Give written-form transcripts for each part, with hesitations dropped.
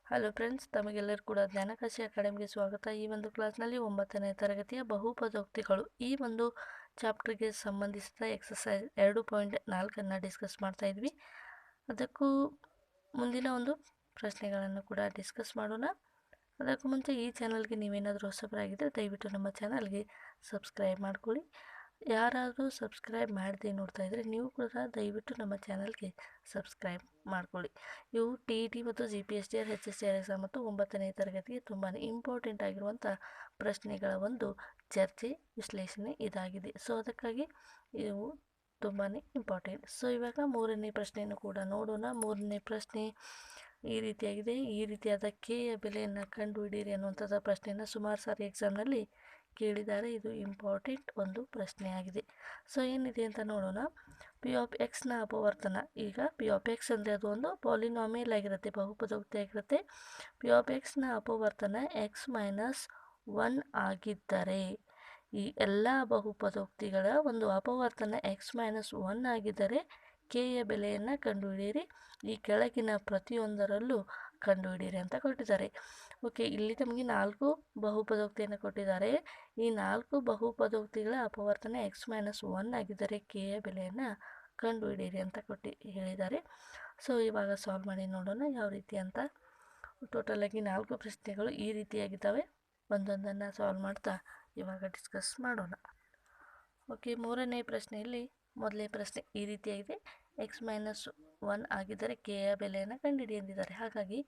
Hello friends, ತಮಗೆಲ್ಲರೂ ಕೂಡ ಜ್ಞಾನಕಾಶಿ ಅಕಾಡೆಮಿಗೆ ಸ್ವಾಗತ. ಈ ಒಂದು ಕ್ಲಾಸ್ನಲ್ಲಿ 9ನೇ ತರಗತಿಯ ಬಹುಪದೋಕ್ತಿಗಳು ಈ ಒಂದು ಚಾಪ್ಟರ್ಗೆ ಸಂಬಂಧಿಸಿದ ಎಕ್ಸಸೈಸ್ 2.4 ಡಿಸ್ಕಸ್ ಮಾಡ್ತಾ ಇದ್ವಿ. ಅದಕ್ಕೂ ಮುಂದಿನ ಒಂದು ಪ್ರಶ್ನೆಗಳನ್ನು ಕೂಡ ಡಿಸ್ಕಸ್ ಮಾಡೋಣ. ಅದಕ್ಕೂ ಮುಂಚೆ ಈ ಚಾನಲ್ಗೆ ನೀವೇನಾದರೂ ಹೊಸಬರಾಗಿದ್ದರೆ ದಯವಿಟ್ಟು ನಮ್ಮ ಚಾನಲ್ಗೆ ಸಬ್ಸ್ಕ್ರೈಬ್ ಮಾಡ್ಕೊಳ್ಳಿ. ಯಾರಾದರೂ ಸಬ್ಸ್ಕ್ರೈಬ್ ಮಾಡದೆ ನೋಡ್ತಾ ಇದ್ದರೆ ನೀವು ಕೂಡ ದಯವಿಟ್ಟು ನಮ್ಮ ಚಾನಲ್ಗೆ ಸಬ್ಸ್ಕ್ರೈಬ್ ಮಾಡ್ಕೊಳ್ಳಿ. ಇವು TET ಮತ್ತು GPSTR HSTR ಎಕ್ಸಾಮ್ ಮತ್ತು 9ನೇ ತರಗತಿಗೆ ತುಂಬಾ ಇಂಪಾರ್ಟೆಂಟ್ ಆಗಿರುವಂಥ ಪ್ರಶ್ನೆಗಳ ಒಂದು ಚರ್ಚೆ ವಿಶ್ಲೇಷಣೆ ಇದಾಗಿದೆ. ಸೊ ಅದಕ್ಕಾಗಿ ಇವು ತುಂಬಾ ಇಂಪಾರ್ಟೆಂಟ್. ಸೊ ಇವಾಗ 3ನೇ ಪ್ರಶ್ನೆಯನ್ನು ಕೂಡ ನೋಡೋಣ. 3ನೇ ಪ್ರಶ್ನೆ ಈ ರೀತಿಯಾಗಿದೆ. ಈ ರೀತಿಯಾದ ಕೆಯ ಬೆಲೆಯನ್ನು ಕಂಡುಹಿಡಿಯಿರಿ ಅನ್ನುವಂಥದ್ದು ಪ್ರಶ್ನೆಯನ್ನು ಸುಮಾರು ಸಾರಿ ಎಕ್ಸಾಮ್ನಲ್ಲಿ ಕೇಳಿದ್ದಾರೆ. ಇದು ಇಂಪಾರ್ಟೆಂಟ್ ಒಂದು ಪ್ರಶ್ನೆ ಆಗಿದೆ. ಸೊ ಏನಿದೆ ಅಂತ ನೋಡೋಣ. ಪಿ ಆಫ್ ಎಕ್ಸ್ನ ಅಪವರ್ತನ. ಈಗ ಪಿ ಆಫ್ ಎಕ್ಸ್ ಅಂದರೆ ಅದು ಒಂದು ಪಾಲಿನಾಮಿಯಲ್ ಆಗಿರುತ್ತೆ, ಬಹುಪದೋಕ್ತಿ ಆಗಿರುತ್ತೆ. ಪಿ ಆಫ್ ಎಕ್ಸ್ನ ಅಪವರ್ತನ x-1 ಆಗಿದ್ದರೆ ಈ ಎಲ್ಲ ಬಹುಪದೋಕ್ತಿಗಳ ಒಂದು ಅಪವರ್ತನ x-1 ಆಗಿದ್ದರೆ ಕೆಯ ಬೆಲೆಯನ್ನು ಕಂಡುಹಿಡಿಯಿರಿ. ಈ ಕೆಳಗಿನ ಪ್ರತಿಯೊಂದರಲ್ಲೂ ಕಂಡುಹಿಡಿಯಿರಿ ಅಂತ ಕೊಟ್ಟಿದ್ದಾರೆ. ಓಕೆ, ಇಲ್ಲಿ ನಮಗೆ 4 ಬಹುಪದೋಕ್ತಿಯನ್ನು ಕೊಟ್ಟಿದ್ದಾರೆ. ಈ 4 ಬಹುಪದೋಕ್ತಿಗಳ ಅಪವರ್ತನ x-1 ಆಗಿದ್ದರೆ ಕೆಯ ಬೆಲೆಯನ್ನು ಕಂಡುಹಿಡಿಯಿರಿ ಅಂತ ಹೇಳಿದ್ದಾರೆ. ಸೊ ಇವಾಗ ಸಾಲ್ವ್ ಮಾಡಿ ನೋಡೋಣ ಯಾವ ರೀತಿ ಅಂತ. ಟೋಟಲಾಗಿ 4 ಪ್ರಶ್ನೆಗಳು ಈ ರೀತಿಯಾಗಿದ್ದಾವೆ. ಒಂದೊಂದನ್ನು ಸಾಲ್ವ್ ಮಾಡ್ತಾ ಇವಾಗ ಡಿಸ್ಕಸ್ ಮಾಡೋಣ. ಓಕೆ, 3ನೇ ಪ್ರಶ್ನೆಯಲ್ಲಿ ಮೊದಲನೇ ಪ್ರಶ್ನೆ ಈ ರೀತಿಯಾಗಿದೆ. x-1 ಆಗಿದ್ದರೆ ಕೆಯ ಬೆಲೆಯನ್ನು ಕಂಡುಹಿಡಿ ಎಂದಿದ್ದಾರೆ. ಹಾಗಾಗಿ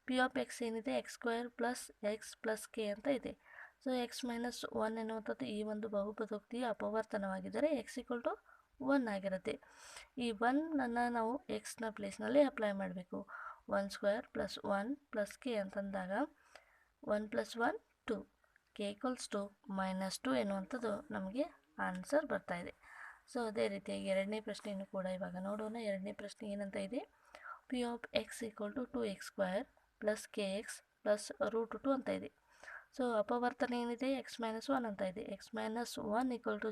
ಪಿ ಆಫ್ ಎಕ್ಸ್ ಏನಿದೆ x² + x + k ಅಂತ ಇದೆ. ಸೊ x-1 ಎನ್ನುವಂಥದ್ದು ಈ ಒಂದು ಬಹುಪದೋಕ್ತಿಯ ಅಪವರ್ತನವಾಗಿದ್ದರೆ x = 1 ಆಗಿರುತ್ತೆ. ಈ 1ಅನ್ನು ನಾವು ಎಕ್ಸ್ನ ಪ್ಲೇಸ್ನಲ್ಲಿ ಅಪ್ಲೈ ಮಾಡಬೇಕು. 1² + 1 + k ಅಂತಂದಾಗ 1 + 1 2, k = -2 ಎನ್ನುವಂಥದ್ದು ನಮಗೆ ಆನ್ಸರ್ ಬರ್ತಾ ಇದೆ. ಸೊ ಅದೇ ರೀತಿಯಾಗಿ 2ನೇ ಪ್ರಶ್ನೆಯನ್ನು ಕೂಡ ಇವಾಗ ನೋಡೋಣ. 2ನೇ ಪ್ರಶ್ನೆ ಏನಂತ ಇದೆ. P of x = 2x² + kx + √2 ಅಂತ ಇದೆ. ಸೊ ಅಪವರ್ತನ ಏನಿದೆ x-1 ಅಂತ ಇದೆ. x-1 =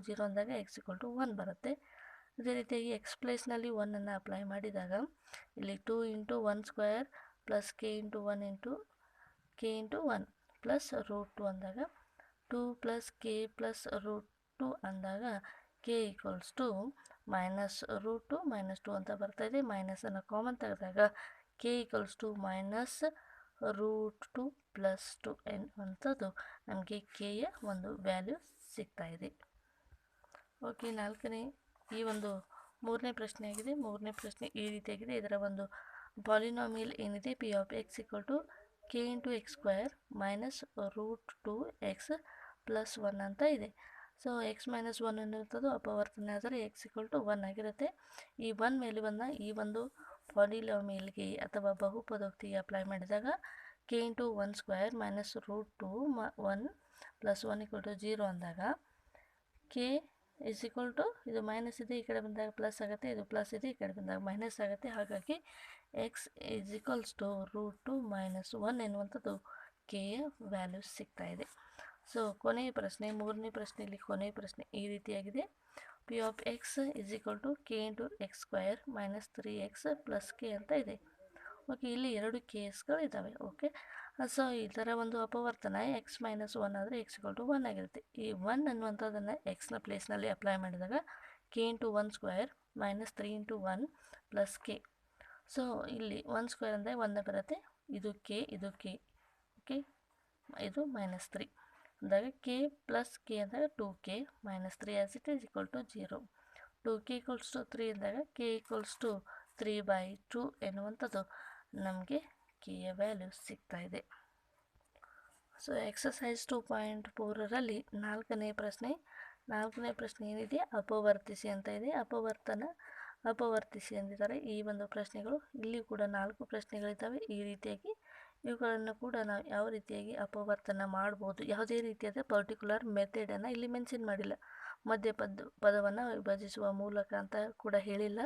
0 ಅಂದಾಗ x = 1 ಬರುತ್ತೆ. ಅದೇ ರೀತಿಯಾಗಿ ಎಕ್ಸ್ ಪ್ಲೇಸ್ನಲ್ಲಿ 1ಅನ್ನು ಅಪ್ಲೈ ಮಾಡಿದಾಗ ಇಲ್ಲಿ 2 × 1² + k × 1 × k × 1 + √2 ಅಂದಾಗ 2 + k + √2 ಅಂದಾಗ k = -√2 -2 ಅಂತ ಬರ್ತಾ ಇದೆ. ಮೈನಸನ್ನು ಕಾಮನ್ ತೆಗೆದಾಗ k = -√2 + 2 ಎನ್ನುವಂಥದ್ದು ನಮಗೆ ಕೆಯ ಒಂದು ವ್ಯಾಲ್ಯೂ ಸಿಗ್ತಾ ಇದೆ. ಓಕೆ, 4ನೇ ಈ ಒಂದು 3ನೇ ಪ್ರಶ್ನೆ ಆಗಿದೆ. 3ನೇ ಪ್ರಶ್ನೆ ಈ ರೀತಿಯಾಗಿದೆ. ಇದರ ಒಂದು ಪಾಲಿನಾಮಿಯಲ್ ಏನಿದೆ P of x = k × x² - √2x + 1 ಅಂತ ಇದೆ. ಸೊ x-1 ಎನ್ನುವಂಥದ್ದು ಅಪವರ್ತನ ಆದರೆ x = 1 ಆಗಿರುತ್ತೆ. ಈ 1 ಮೇಲೆ ಬಂದ ಈ ಒಂದು ಪಾಲಿನಾಮಿಯಲ್ಗೆ ಅಥವಾ ಬಹುಪದೋಕ್ತಿಗೆ ಅಪ್ಲೈ ಮಾಡಿದಾಗ k × 1² - √2 1 + 1 = 0 ಅಂದಾಗ k = ಇದು ಮೈನಸ್ ಇದೆ, ಈ ಕಡೆ ಬಂದಾಗ ಪ್ಲಸ್ ಆಗುತ್ತೆ, ಇದು ಪ್ಲಸ್ ಇದೆ, ಈ ಕಡೆ ಬಂದಾಗ ಮೈನಸ್ ಆಗುತ್ತೆ. ಹಾಗಾಗಿ x = √2 - 1 ಎನ್ನುವಂಥದ್ದು ಕೆಯ ವ್ಯಾಲ್ಯೂ ಸಿಗ್ತಾ ಇದೆ. ಸೊ ಕೊನೆಯ ಪ್ರಶ್ನೆ 3ನೇ ಪ್ರಶ್ನೆಯಲ್ಲಿ ಕೊನೆಯ ಪ್ರಶ್ನೆ ಈ ರೀತಿಯಾಗಿದೆ. P of x = k × x² - 3x + k ಅಂತ ಇದೆ. ಓಕೆ, ಇಲ್ಲಿ 2 ಕೇಸ್ಗಳು ಇದ್ದಾವೆ. ಓಕೆ, ಸೊ ಇದರ ಒಂದು ಅಪವರ್ತನ x-1 ಆದರೆ x = 1 ಆಗಿರುತ್ತೆ. ಈ 1 ಅನ್ನುವಂಥದ್ದನ್ನು ಎಕ್ಸ್ನ ಪ್ಲೇಸ್ನಲ್ಲಿ ಅಪ್ಲೈ ಮಾಡಿದಾಗ k × 1² - 3 × 1 + k. ಸೊ ಇಲ್ಲಿ 1² ಅಂದರೆ 1 ಬರುತ್ತೆ, ಇದು k ಇದು k. ಓಕೆ, ಇದು -3 ಅಂದಾಗ k + k ಅಂದಾಗ 2k -3 as it is = 0. 2k = 3 ಅಂದಾಗ k = 3/2 ಎನ್ನುವಂಥದ್ದು ನಮಗೆ ಕೆಯ ವ್ಯಾಲ್ಯೂ ಸಿಗ್ತಾ ಇದೆ. ಸೊ ಎಕ್ಸಸೈಸ್ 2.4ರಲ್ಲಿ 4ನೇ ಪ್ರಶ್ನೆ ಏನಿದೆ ಅಪವರ್ತಿಸಿ ಅಂತ ಇದೆ. ಅಪವರ್ತಿಸಿ ಅಂದಿದ್ದಾರೆ. ಈ ಒಂದು ಪ್ರಶ್ನೆಗಳು ಇಲ್ಲಿ ಕೂಡ 4 ಪ್ರಶ್ನೆಗಳಿದ್ದಾವೆ. ಈ ರೀತಿಯಾಗಿ ಇವುಗಳನ್ನು ಕೂಡ ನಾವು ಯಾವ ರೀತಿಯಾಗಿ ಅಪವರ್ತನ ಮಾಡ್ಬೋದು, ಯಾವುದೇ ರೀತಿಯಾದ ಪರ್ಟಿಕ್ಯುಲರ್ ಮೆಥಡನ್ನು ಇಲ್ಲಿ ಮೆನ್ಷನ್ ಮಾಡಿಲ್ಲ. ಪದವನ್ನು ವಿಭಜಿಸುವ ಮೂಲಕ ಅಂತ ಕೂಡ ಹೇಳಿಲ್ಲ.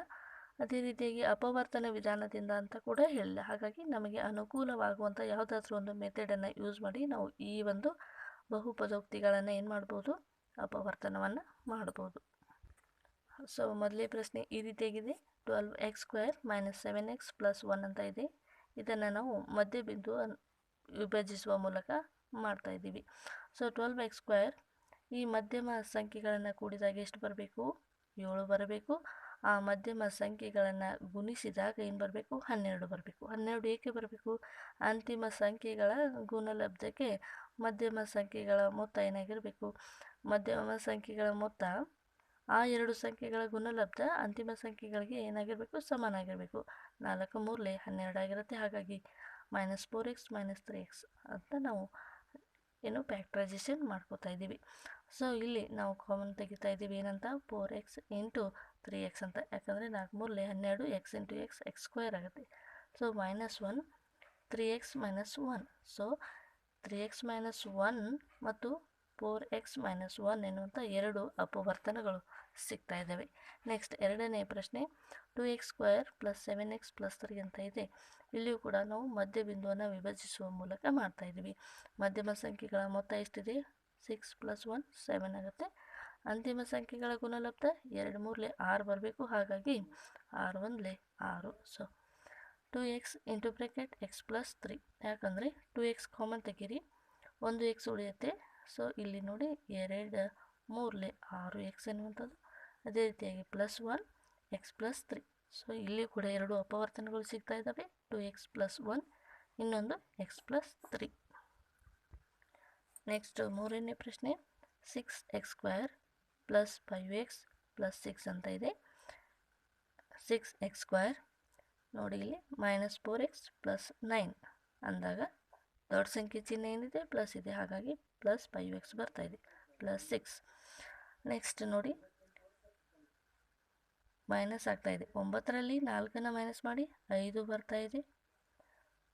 ಅದೇ ರೀತಿಯಾಗಿ ಅಪವರ್ತನ ವಿಧಾನದಿಂದ ಅಂತ ಕೂಡ ಹೇಳಿಲ್ಲ. ಹಾಗಾಗಿ ನಮಗೆ ಅನುಕೂಲವಾಗುವಂಥ ಯಾವುದಾದ್ರೂ ಒಂದು ಮೆಥಡನ್ನು ಯೂಸ್ ಮಾಡಿ ನಾವು ಈ ಒಂದು ಬಹುಪದೋಕ್ತಿಗಳನ್ನು ಏನು ಮಾಡ್ಬೋದು, ಅಪವರ್ತನವನ್ನು ಮಾಡ್ಬೋದು. ಸೊ ಮೊದಲೇ ಪ್ರಶ್ನೆ ಈ ರೀತಿಯಾಗಿದೆ. 12x² - 7x + 1 ಅಂತ ಇದೆ. ಇದನ್ನು ನಾವು ಮಧ್ಯಬಿಂದು ವಿಭಜಿಸುವ ಮೂಲಕ ಮಾಡ್ತಾ ಇದ್ದೀವಿ. ಸೊ 12x² ಈ ಮಧ್ಯಮ ಸಂಖ್ಯೆಗಳನ್ನು ಕೂಡಿದಾಗ ಎಷ್ಟು ಬರಬೇಕು? 7 ಬರಬೇಕು. ಆ ಮಧ್ಯಮ ಸಂಖ್ಯೆಗಳನ್ನು ಗುಣಿಸಿದಾಗ ಏನು ಬರಬೇಕು? 12 ಬರಬೇಕು. 12 ಏಕೆ ಬರಬೇಕು? ಅಂತಿಮ ಸಂಖ್ಯೆಗಳ ಗುಣಲಬ್ಧಕ್ಕೆ ಮಧ್ಯಮ ಸಂಖ್ಯೆಗಳ ಮೊತ್ತ ಏನಾಗಿರಬೇಕು? ಮಧ್ಯಮ ಸಂಖ್ಯೆಗಳ ಮೊತ್ತ ಆ ಎರಡು ಸಂಖ್ಯೆಗಳ ಗುಣಲಬ್ಧ ಅಂತಿಮ ಸಂಖ್ಯೆಗಳಿಗೆ ಏನಾಗಿರಬೇಕು? ಸಮನಾಗಿರಬೇಕು. 4 3 12 ಆಗಿರುತ್ತೆ. ಹಾಗಾಗಿ -4x -3x ಅಂತ ನಾವು ಫ್ಯಾಕ್ಟ್ರೈಸೇಷನ್ ಮಾಡ್ಕೋತಾ ಇದ್ದೀವಿ. ಸೊ ಇಲ್ಲಿ ನಾವು ಕಾಮನ್ ತೆಗಿತಾ ಇದ್ದೀವಿ ಏನಂತ? 4x × 3x ಅಂತ. ಯಾಕಂದರೆ 4 3 12 x × x x² ಆಗುತ್ತೆ. So -1 3x - 1. ಸೊ 3x - 1 ಮತ್ತು 4x - 1 ಎನ್ನುವಂಥ ಎರಡು ಅಪವರ್ತನಗಳು ಸಿಗ್ತಾ ಇದ್ದಾವೆ. ನೆಕ್ಸ್ಟ್ ಎರಡನೇ ಪ್ರಶ್ನೆ 2x² + 7x + 3 ಅಂತ ಇದೆ. ಇಲ್ಲಿಯೂ ಕೂಡ ನಾವು ಮಧ್ಯಬಿಂದುವನ್ನು ವಿಭಜಿಸುವ ಮೂಲಕ ಮಾಡ್ತಾ ಇದ್ದೀವಿ. ಮಧ್ಯಮ ಸಂಖ್ಯೆಗಳ ಮೊತ್ತ ಎಷ್ಟಿದೆ? 6 + 1 7 ಆಗುತ್ತೆ. ಅಂತಿಮ ಸಂಖ್ಯೆಗಳ ಗುಣಲಬ್ಧ 2 3 6 ಬರಬೇಕು. ಹಾಗಾಗಿ 6 1 6. So 2x × x + 3. ಯಾಕಂದರೆ 2x ಕಾಮನ್ ತೆಗೀರಿ, 1x ಉಳಿಯುತ್ತೆ. ಸೊ ಇಲ್ಲಿ ನೋಡಿ 2 3 6x ಎನ್ನುವಂಥದ್ದು. ಅದೇ ರೀತಿಯಾಗಿ +1 x + 3. ಸೊ ಇಲ್ಲಿ ಕೂಡ ಎರಡು ಅಪವರ್ತನಗಳು ಸಿಗ್ತಾ ಇದ್ದಾವೆ. 2x + 1 ಇನ್ನೊಂದು x + 3. ನೆಕ್ಸ್ಟ್ ಮೂರನೇ ಪ್ರಶ್ನೆ 6x² + 5x + 6 ಅಂತ ಇದೆ. 6x² ನೋಡಿ ಇಲ್ಲಿ -4x + 9 ಅಂದಾಗ ದೊಡ್ಡ ಸಂಖ್ಯೆ ಚಿಹ್ನೆ ಏನಿದೆ? ಪ್ಲಸ್ ಇದೆ. ಹಾಗಾಗಿ +5x ಬರ್ತಾ ಇದೆ +6. ನೆಕ್ಸ್ಟ್ ನೋಡಿ ಮೈನಸ್ ಆಗ್ತಾ ಇದೆ. 9ರಲ್ಲಿ 4ನ್ನು ಮೈನಸ್ ಮಾಡಿ 5 ಬರ್ತಾ ಇದೆ.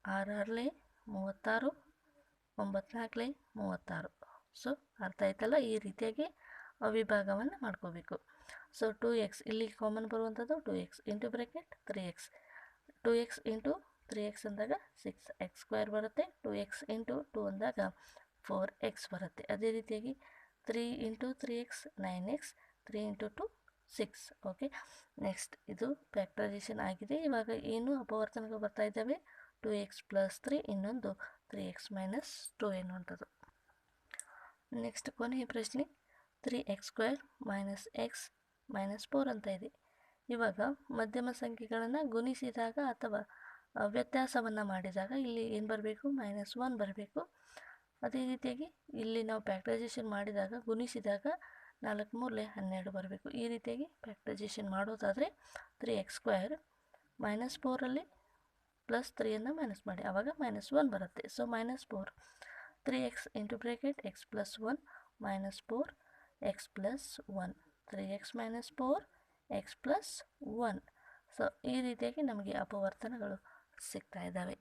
6 6 36, 9 4 36. ಸೊ ಅರ್ಥ ಆಯ್ತಲ್ಲ? ಈ ರೀತಿಯಾಗಿ ಅವಿಭಾಗವನ್ನು ಮಾಡ್ಕೋಬೇಕು. ಸೊ 2x ಇಲ್ಲಿ ಕಾಮನ್ ಬರುವಂಥದ್ದು 2x × 3x. 2x × 3x ಅಂದಾಗ 6x² ಬರುತ್ತೆ. 2x × 2 ಅಂದಾಗ 4x ಬರುತ್ತೆ. ಅದೇ ರೀತಿಯಾಗಿ 3 × 3x 9x, 3 × 2 6. ಓಕೆ, ನೆಕ್ಸ್ಟ್ ಇದು ಫ್ಯಾಕ್ಟರೈಸೇಷನ್ ಆಗಿದೆ. ಇವಾಗ ಏನು ಅಪವರ್ತನಗಳು ಬರ್ತಾ ಇದ್ದಾವೆ? 2x + 3 ಇನ್ನೊಂದು 3x - 2 ಎನ್ನುವಂಥದ್ದು. ನೆಕ್ಸ್ಟ್ ಕೊನೆಯ ಪ್ರಶ್ನೆ 3x² - x - 4 ಅಂತ ಇದೆ. ಇವಾಗ ಮಧ್ಯಮ ಸಂಖ್ಯೆಗಳನ್ನು ಗುಣಿಸಿದಾಗ ಅಥವಾ ವ್ಯತ್ಯಾಸವನ್ನು ಮಾಡಿದಾಗ ಇಲ್ಲಿ ಏನು ಬರಬೇಕು? -1 ಬರಬೇಕು. ಅದೇ ರೀತಿಯಾಗಿ ಇಲ್ಲಿ ನಾವು ಫ್ಯಾಕ್ಟರೈಸೇಷನ್ ಮಾಡಿದಾಗ ಗುಣಿಸಿದಾಗ 4 3 12 ಬರಬೇಕು. ಈ ರೀತಿಯಾಗಿ ಫ್ಯಾಕ್ಟರೈಸೇಷನ್ ಮಾಡೋದಾದರೆ 3x² -4ರಲ್ಲಿ +3ಯನ್ನು ಮೈನಸ್ ಮಾಡಿ, ಆವಾಗ -1 ಬರುತ್ತೆ. So -4 3x × x + 1 -4x + 1 3x - 4 x + 1. So ಈ ರೀತಿಯಾಗಿ ನಮಗೆ ಅಪವರ್ತನಗಳು ಸಿಗ್ತಾ ಇದ್ದಾವೆ.